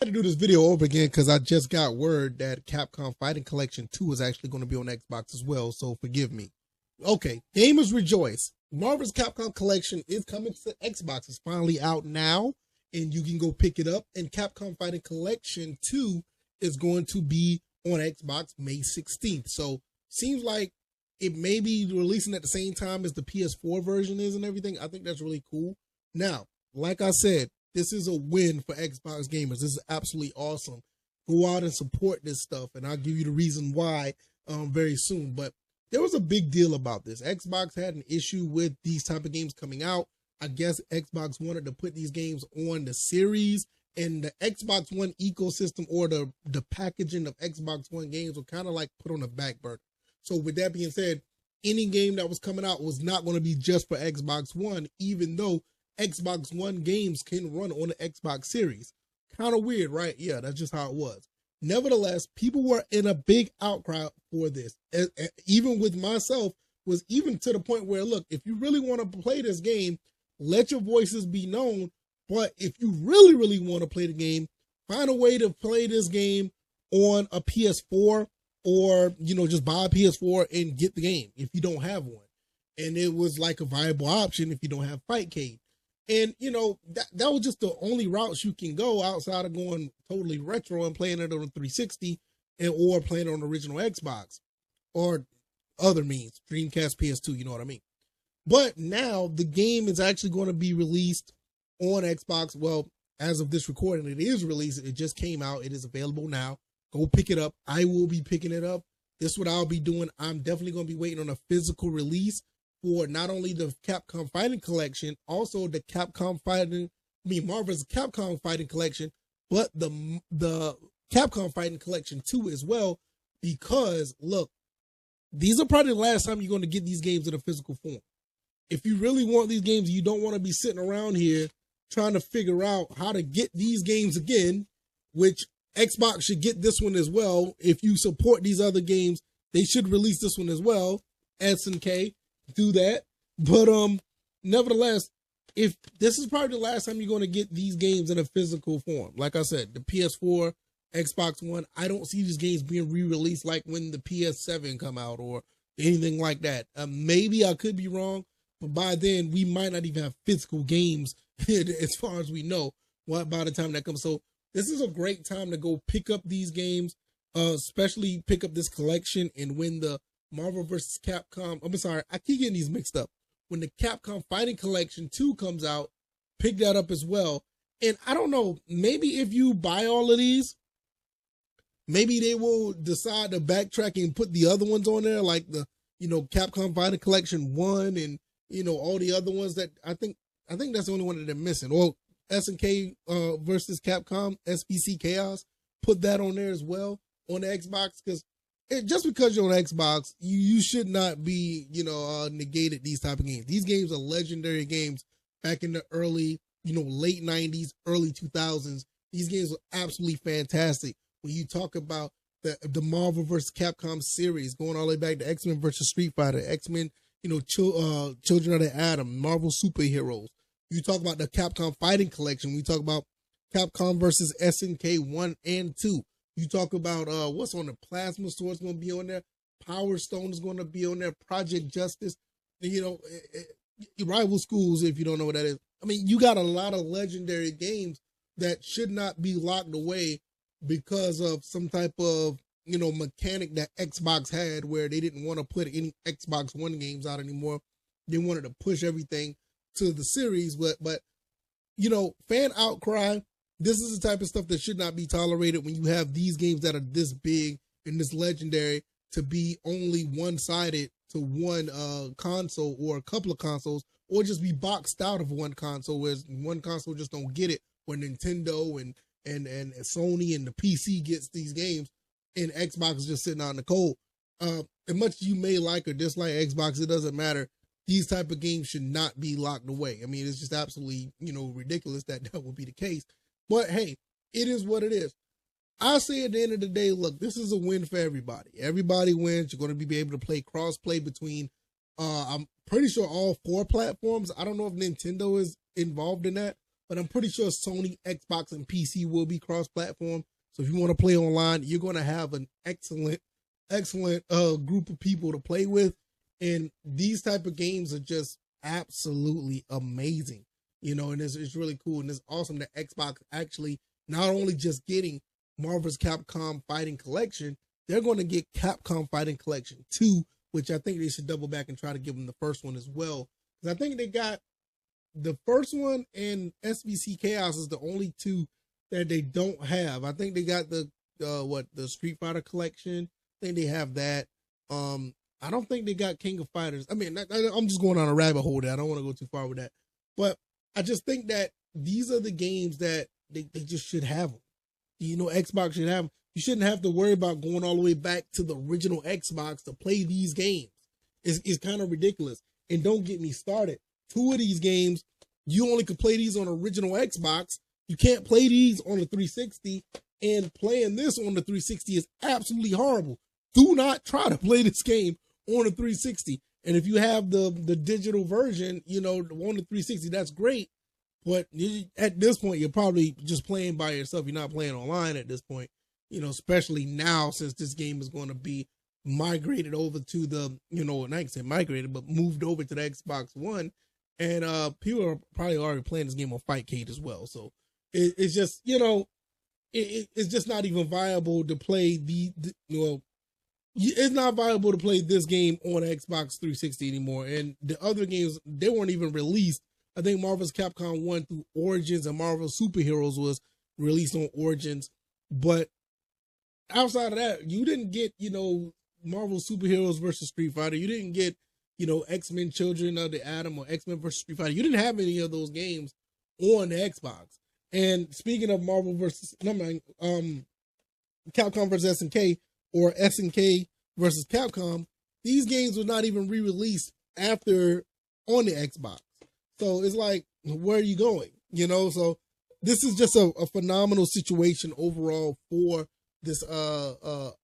I had to do this video over again because I just got word that Capcom Fighting Collection 2 is actually going to be on Xbox as well, so forgive me. Okay, gamers rejoice. Marvel's Capcom Collection is coming to Xbox. It's finally out now, and you can go pick it up. And Capcom Fighting Collection 2 is going to be on Xbox May 16th. So, seems like it may be releasing at the same time as the PS4 version is and everything. I think that's really cool. Now, like I said, this is a win for Xbox gamers. This is absolutely awesome. Go out and support this stuff, and I'll give you the reason why very soon. But there was a big deal about this. Xbox had an issue with these type of games coming out. I guess Xbox wanted to put these games on the series, and the Xbox One ecosystem or the packaging of Xbox One games were kind of like put on a back burner. So with that being said, any game that was coming out was not going to be just for Xbox One, even though Xbox One games can run on the Xbox Series. Kind of weird, right? Yeah, that's just how it was. Nevertheless, people were in a big outcry for this. Even with myself, was even to the point where, look, if you really want to play this game, let your voices be known. But if you really, really want to play the game, find a way to play this game on a PS4 or, just buy a PS4 and get the game if you don't have one. And it was like a viable option if you don't have Fightcade. And, that was just the only routes you can go outside of going totally retro and playing it on a 360 or playing it on the original Xbox or other means, Dreamcast, PS2, you know what I mean? But now the game is actually going to be released on Xbox. Well, as of this recording, it is released. It just came out. It is available now. Go pick it up. I will be picking it up. This is what I'll be doing. I'm definitely going to be waiting on a physical release for not only the Capcom Fighting Collection, also the Marvel's Capcom Fighting Collection, but the Capcom Fighting Collection 2 as well, because look, these are probably the last time you're going to get these games in a physical form. If you really want these games, you don't want to be sitting around here trying to figure out how to get these games again, which Xbox should get this one as well. If you support these other games, they should release this one as well. SNK. Do that. But nevertheless, if this is probably the last time you're going to get these games in a physical form. Like I said, the PS4, Xbox One, I don't see these games being re-released like when the PS7 come out or anything like that. Maybe I could be wrong, but by then we might not even have physical games as far as we know by the time that comes. So this is a great time to go pick up these games, especially pick up this collection. And when the Marvel vs. Capcom, I'm sorry, I keep getting these mixed up. When the Capcom Fighting Collection 2 comes out, pick that up as well. And I don't know, maybe if you buy all of these, maybe they will decide to backtrack and put the other ones on there, like the, Capcom Fighting Collection 1 and, all the other ones that I think that's the only one that they're missing. Or SNK versus Capcom, SBC Chaos, put that on there as well on the Xbox, because just because you're on Xbox, you should not be, negated these type of games. These games are legendary games back in the early, late 90s, early 2000s. These games were absolutely fantastic. When you talk about the Marvel vs. Capcom series, going all the way back to X-Men versus Street Fighter, X-Men, Children of the Atom, Marvel superheroes. You talk about the Capcom Fighting Collection. We talk about Capcom versus SNK 1 and 2. You talk about what's on the Plasma Sword is going to be on there. Power Stone is going to be on there. Project Justice. Rival Schools, if you don't know what that is. I mean, you got a lot of legendary games that should not be locked away because of some type of, mechanic that Xbox had where they didn't want to put any Xbox One games out anymore. They wanted to push everything to the series. But fan outcry. This is the type of stuff that should not be tolerated when you have these games that are this big and this legendary to be only one-sided to one console or a couple of consoles, or just be boxed out of one console, whereas one console just don't get it, where Nintendo and Sony and the PC gets these games and Xbox is just sitting out in the cold. As much as you may like or dislike Xbox, it doesn't matter. These type of games should not be locked away. I mean, it's just absolutely, ridiculous that would be the case. But hey, it is what it is. I say at the end of the day, look, this is a win for everybody. Everybody wins. You're going to be able to play cross-play between, I'm pretty sure all 4 platforms. I don't know if Nintendo is involved in that, but I'm pretty sure Sony, Xbox, and PC will be cross-platform. So if you want to play online, you're going to have an excellent group of people to play with. And these type of games are just absolutely amazing, and it's really cool. And it's awesome that Xbox actually not only just getting Marvel's Capcom Fighting Collection, they're going to get Capcom Fighting Collection 2, which I think they should double back and try to give them the first one as well. Because I think they got the first one and SBC Chaos is the only two that they don't have. I think they got the Street Fighter Collection. I think they have that. I don't think they got King of Fighters. I mean, I'm just going on a rabbit hole there. I don't want to go too far with that. But I just think that these are the games that they just should have them. Xbox should have them. You shouldn't have to worry about going all the way back to the original Xbox to play these games. It's kind of ridiculous. And don't get me started. 2 of these games, you only could play these on original Xbox. You can't play these on the 360. And playing this on the 360 is absolutely horrible. Do not try to play this game on the 360. And if you have the digital version, on the 360, that's great. But at this point, you're probably just playing by yourself. You're not playing online at this point, especially now since this game is going to be migrated over to the, and I can say migrated, but moved over to the Xbox One. And people are probably already playing this game on Fightcade as well. So it's just, it's just not even viable to play it's not viable to play this game on Xbox 360 anymore. And the other games, they weren't even released. I think Marvel's Capcom 1 through Origins and Marvel Superheroes was released on Origins. But outside of that, you didn't get, Marvel Superheroes versus Street Fighter. You didn't get, X-Men Children of the Atom or X-Men versus Street Fighter. You didn't have any of those games on the Xbox. And speaking of Marvel versus, Capcom versus SNK or SNK versus Capcom, these games were not even re-released after on the Xbox. So it's like, where are you going? So this is just a phenomenal situation overall for this, for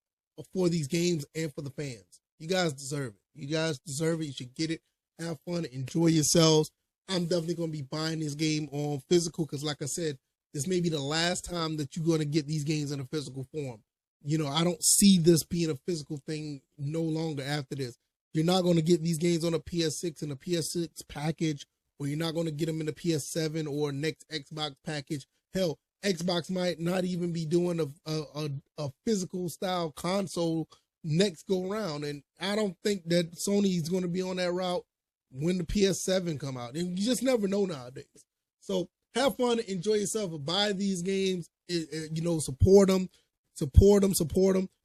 these games and for the fans. You guys deserve it. You guys deserve it. You should get it. Have fun. Enjoy yourselves. I'm definitely going to be buying this game on physical because, like I said, this may be the last time that you're going to get these games in a physical form. I don't see this being a physical thing no longer after this. You're not going to get these games on a PS6 and a PS6 package, or you're not going to get them in the PS7 or next Xbox package. Hell, Xbox might not even be doing a physical style console next go around. And I don't think that Sony is going to be on that route when the PS7 come out. And you just never know nowadays. So have fun, enjoy yourself, buy these games, support them,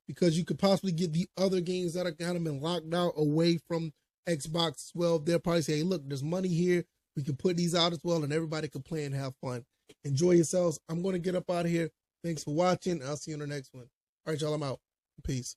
because you could possibly get the other games that are kind of been locked out away from Xbox as well. They'll probably say, hey, look, there's money here. We can put these out as well, and everybody can play and have fun. Enjoy yourselves. I'm going to get up out of here. Thanks for watching. I'll see you in the next one. All right, y'all, I'm out. Peace.